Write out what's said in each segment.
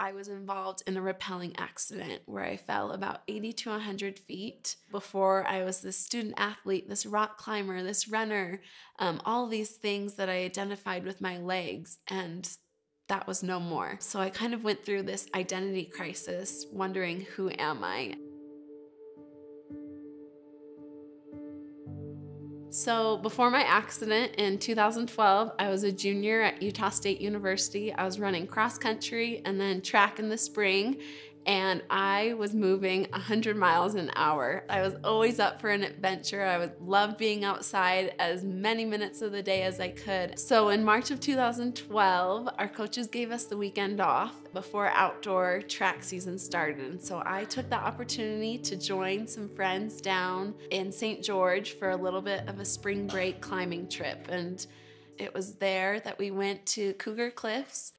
I was involved in a rappelling accident where I fell about 80 to 100 feet. Before, I was this student athlete, this rock climber, this runner, all these things that I identified with my legs, and that was no more. So I kind of went through this identity crisis, wondering, who am I? So before my accident in 2012, I was a junior at Utah State University. I was running cross country and then track in the spring, and I was moving 100 miles an hour. I was always up for an adventure. I would love being outside as many minutes of the day as I could. So in March of 2012, our coaches gave us the weekend off before outdoor track season started. And so I took the opportunity to join some friends down in St. George for a little bit of a spring break climbing trip. And it was there that we went to Cougar Cliffs.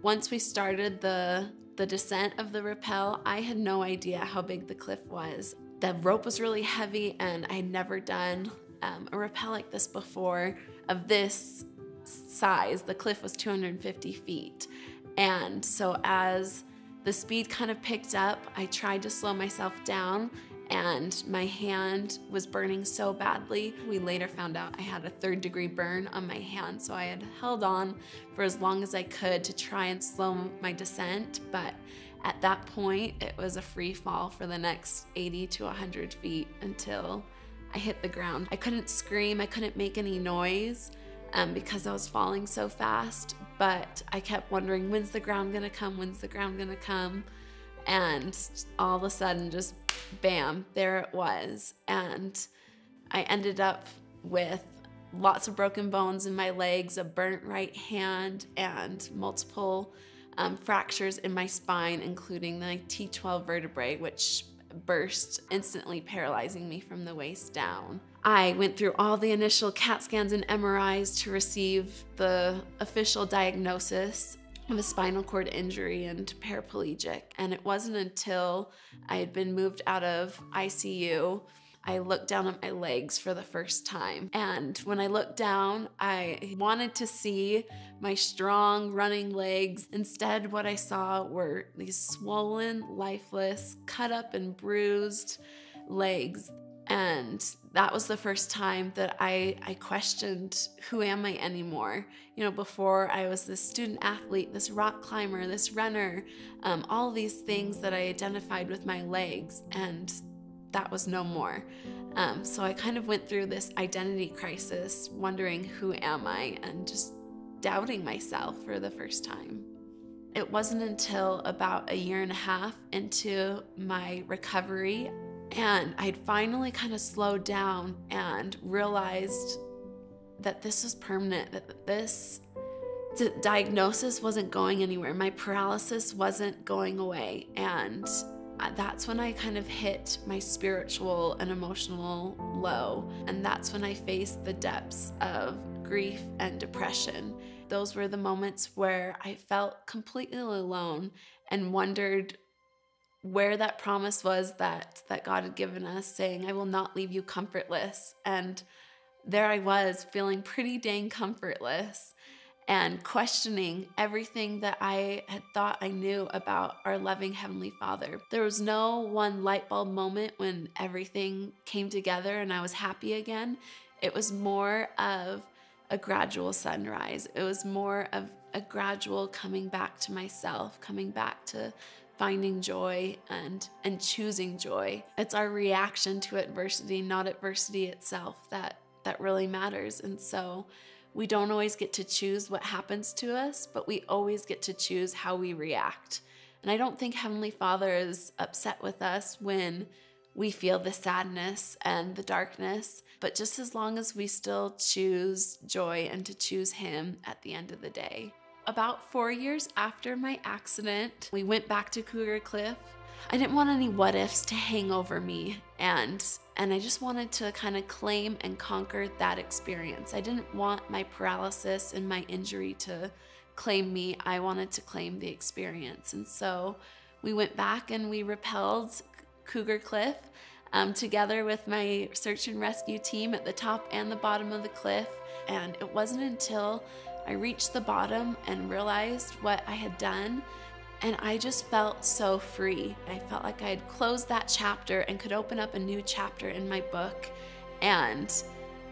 Once we started the descent of the rappel, I had no idea how big the cliff was. The rope was really heavy, and I had never done a rappel like this before of this size. The cliff was 250 feet. And so as the speed kind of picked up, I tried to slow myself down, and my hand was burning so badly. We later found out I had a 3rd-degree burn on my hand, so I had held on for as long as I could to try and slow my descent, but at that point, it was a free fall for the next 80 to 100 feet until I hit the ground. I couldn't scream, I couldn't make any noise because I was falling so fast, but I kept wondering, when's the ground gonna come? When's the ground gonna come? And all of a sudden, just bam, there it was. And I ended up with lots of broken bones in my legs, a burnt right hand, and multiple fractures in my spine, including the T12 vertebrae, which burst, instantly paralyzing me from the waist down. I went through all the initial CAT scans and MRIs to receive the official diagnosis of a spinal cord injury and paraplegic. And it wasn't until I had been moved out of ICU, I looked down at my legs for the first time. And when I looked down, I wanted to see my strong running legs. Instead, what I saw were these swollen, lifeless, cut up and bruised legs. And that was the first time that I questioned, who am I anymore? You know, before I was this student athlete, this rock climber, this runner, all these things that I identified with my legs, and that was no more. So I kind of went through this identity crisis, wondering, who am I? And just doubting myself for the first time. It wasn't until about 1.5 years into my recovery, and I'd finally kind of slowed down and realized that this was permanent, that this diagnosis wasn't going anywhere. My paralysis wasn't going away. And that's when I kind of hit my spiritual and emotional low. And that's when I faced the depths of grief and depression. Those were the moments where I felt completely alone and wondered where that promise was that God had given us, saying, I will not leave you comfortless. And there I was, feeling pretty dang comfortless and questioning everything that I had thought I knew about our loving Heavenly Father. There was no one light bulb moment when everything came together and I was happy again. It was more of a gradual sunrise. It was more of a gradual coming back to myself, coming back to finding joy and choosing joy. It's our reaction to adversity, not adversity itself, that really matters. And so we don't always get to choose what happens to us, but we always get to choose how we react. And I don't think Heavenly Father is upset with us when we feel the sadness and the darkness, but just as long as we still choose joy and to choose Him at the end of the day. About 4 years after my accident, we went back to Cougar Cliff. I didn't want any what ifs to hang over me, and I just wanted to kind of claim and conquer that experience. I didn't want my paralysis and my injury to claim me. I wanted to claim the experience. And so we went back and we rappelled Cougar Cliff together with my search and rescue team at the top and the bottom of the cliff. And it wasn't until I reached the bottom and realized what I had done, and I just felt so free. I felt like I had closed that chapter and could open up a new chapter in my book. And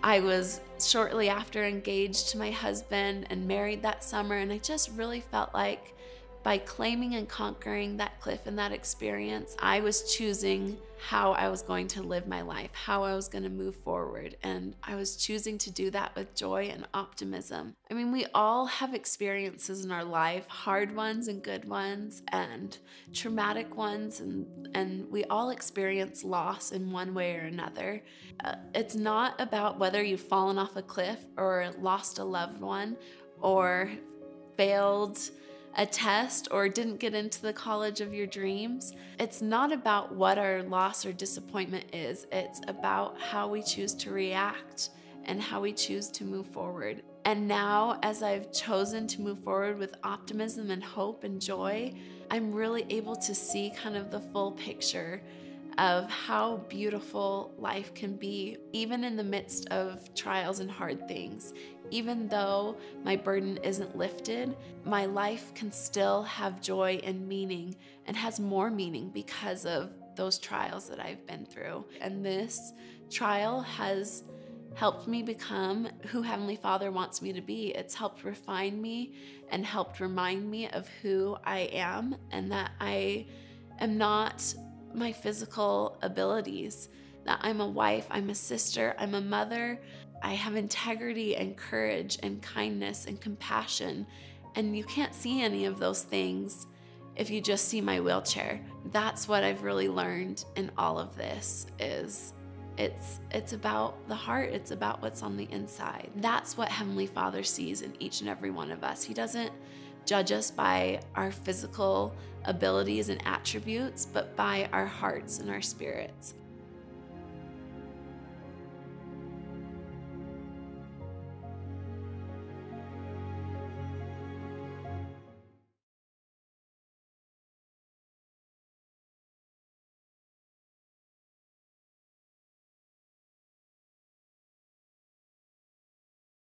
I was shortly after engaged to my husband and married that summer, and I just really felt like by claiming and conquering that cliff and that experience, I was choosing how I was going to live my life, how I was going to move forward. And I was choosing to do that with joy and optimism. I mean, we all have experiences in our life, hard ones and good ones and traumatic ones. And we all experience loss in one way or another. It's not about whether you've fallen off a cliff or lost a loved one or failed a test or didn't get into the college of your dreams. It's not about what our loss or disappointment is. It's about how we choose to react and how we choose to move forward. And now, as I've chosen to move forward with optimism and hope and joy, I'm really able to see kind of the full picture of how beautiful life can be, even in the midst of trials and hard things. Even though my burden isn't lifted, my life can still have joy and meaning, and has more meaning because of those trials that I've been through. And this trial has helped me become who Heavenly Father wants me to be. It's helped refine me and helped remind me of who I am, and that I am not my physical abilities, that I'm a wife, I'm a sister, I'm a mother. I have integrity and courage and kindness and compassion. And you can't see any of those things if you just see my wheelchair. That's what I've really learned in all of this is it's about the heart. It's about what's on the inside. That's what Heavenly Father sees in each and every one of us. He doesn't judge us by our physical abilities and attributes, but by our hearts and our spirits.